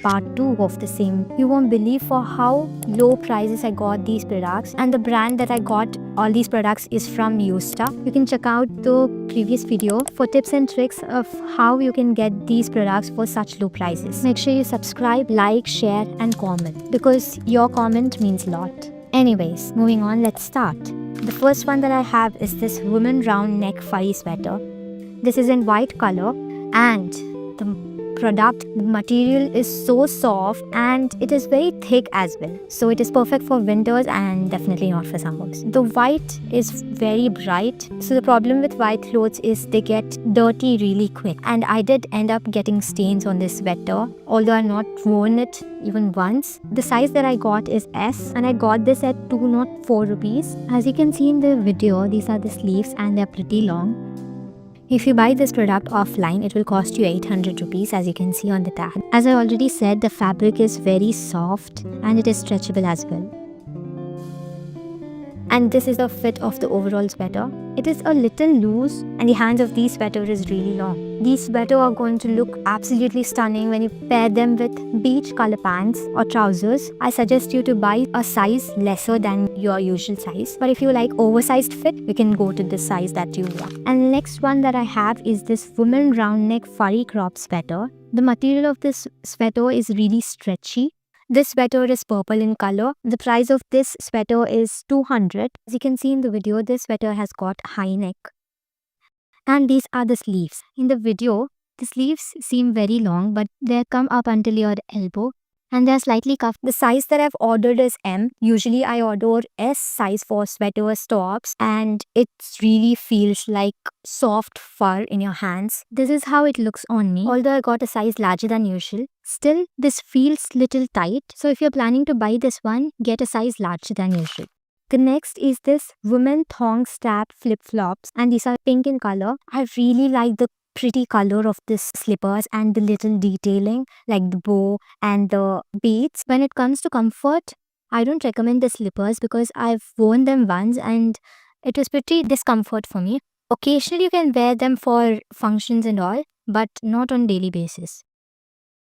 part 2 of the same. You won't believe for how low prices I got these products, and the brand that I got all these products is from Yusta. You can check out the previous video for tips and tricks of how you can get these products for such low prices. Make sure you subscribe, like, share and comment, because your comment means a lot. Anyways, moving on, let's start. The first one that I have is this woman round neck furry sweater. This is in white color, and the product material is so soft and it is very thick as well. So it is perfect for winters and definitely not for summers. The white is very bright. So the problem with white clothes is they get dirty really quick. And I did end up getting stains on this sweater, although I've not worn it even once. The size that I got is S, and I got this at 204 rupees. As you can see in the video, these are the sleeves and they're pretty long. If you buy this product offline, it will cost you 800 rupees, as you can see on the tag. As I already said, the fabric is very soft and it is stretchable as well. And this is the fit of the overall sweater. It is a little loose and the hands of these sweater is really long. These sweater are going to look absolutely stunning when you pair them with beige color pants or trousers. I suggest you to buy a size lesser than your usual size. But if you like oversized fit, you can go to the size that you want. And the next one that I have is this woman round neck furry crop sweater. The material of this sweater is really stretchy. This sweater is purple in color. The price of this sweater is 200. As you can see in the video, this sweater has got high neck. And these are the sleeves. In the video, the sleeves seem very long, but they come up until your elbow. And they are slightly cuffed. The size that I've ordered is M. Usually I order S size for sweaters, tops, and it really feels like soft fur in your hands. This is how it looks on me. Although I got a size larger than usual, still this feels little tight. So if you're planning to buy this one, get a size larger than usual. The next is this women thong strap flip-flops, and these are pink in color. I really like the pretty color of this slippers and the little detailing like the bow and the beads. When it comes to comfort, I don't recommend the slippers because I've worn them once and it was pretty discomfort for me. Occasionally you can wear them for functions and all, but not on daily basis.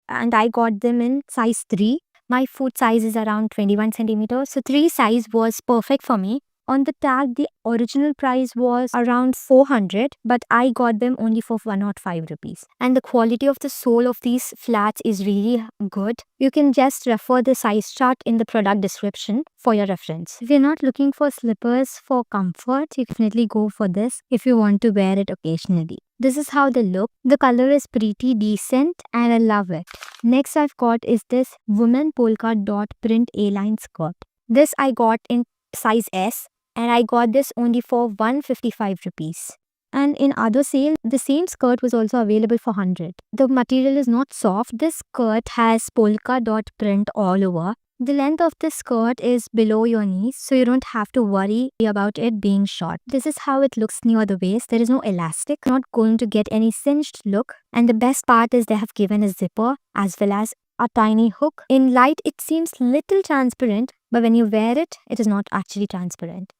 And I got them in size 3. My foot size is around 21 centimeters, so 3 size was perfect for me. On the tag, the original price was around 400, but I got them only for 105 rupees. And the quality of the sole of these flats is really good. You can just refer the size chart in the product description for your reference. If you're not looking for slippers for comfort, you definitely go for this if you want to wear it occasionally. This is how they look. The color is pretty decent and I love it. Next I've got is this woman polka dot print A-line skirt. This I got in size S. And I got this only for 155 rupees. And in other sale, the same skirt was also available for 100. The material is not soft. This skirt has polka dot print all over. The length of the skirt is below your knees, so you don't have to worry about it being short. This is how it looks near the waist. There is no elastic, not going to get any cinched look. And the best part is they have given a zipper as well as a tiny hook. In light, it seems little transparent, but when you wear it, it is not actually transparent.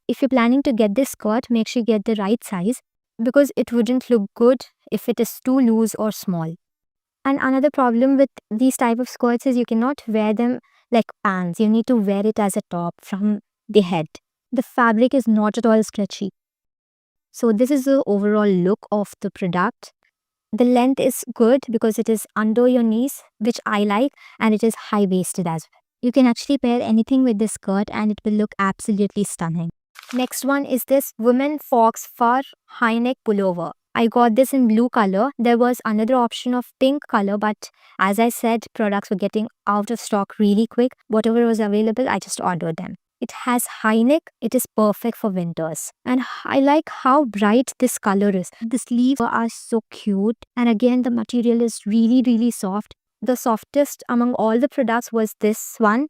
If you're planning to get this skirt, make sure you get the right size because it wouldn't look good if it is too loose or small. And another problem with these type of skirts is you cannot wear them like pants. You need to wear it as a top from the head. The fabric is not at all stretchy. So this is the overall look of the product. The length is good because it is under your knees, which I like, and it is high-waisted as well. You can actually pair anything with this skirt and it will look absolutely stunning. Next one is this women fox fur high neck pullover. I got this in blue color. There was another option of pink color, but as I said, products were getting out of stock really quick. Whatever was available, I just ordered them. It has high neck. It is perfect for winters. And I like how bright this color is. The sleeves are so cute. And again, the material is really soft. The softest among all the products was this one.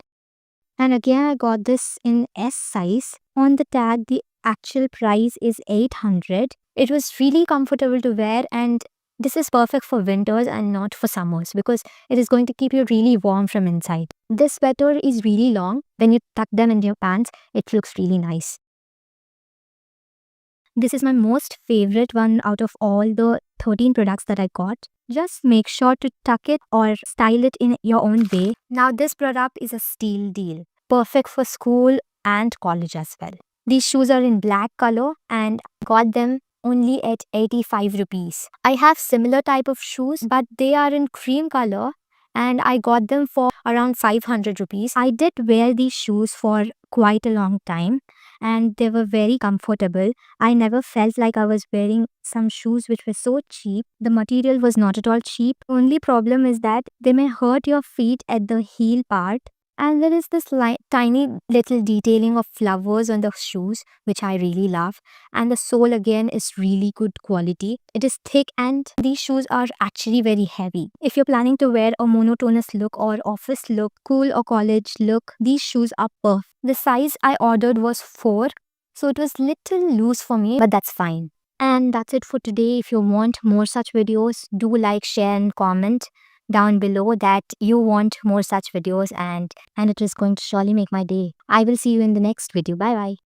And again, I got this in S size. On the tag, the actual price is 800. It was really comfortable to wear, and this is perfect for winters and not for summers because it is going to keep you really warm from inside. This sweater is really long. When you tuck them into your pants, it looks really nice. This is my most favorite one out of all the 13 products that I got. Just make sure to tuck it or style it in your own way. Now this product is a steal deal. Perfect for school and college as well. These shoes are in black color and got them only at 85 rupees. I have similar type of shoes but they are in cream color and I got them for around 500 rupees. I did wear these shoes for quite a long time and they were very comfortable. I never felt like I was wearing some shoes which were so cheap. The material was not at all cheap. Only problem is that they may hurt your feet at the heel part. And there is this tiny little detailing of flowers on the shoes, which I really love. And the sole again is really good quality. It is thick and these shoes are actually very heavy. If you're planning to wear a monotonous look or office look, school or college look, these shoes are perfect. The size I ordered was 4, so it was little loose for me, but that's fine. And that's it for today. If you want more such videos, do like, share and comment down below that you want more such videos and it is going to surely make my day. I will see you in the next video. Bye bye.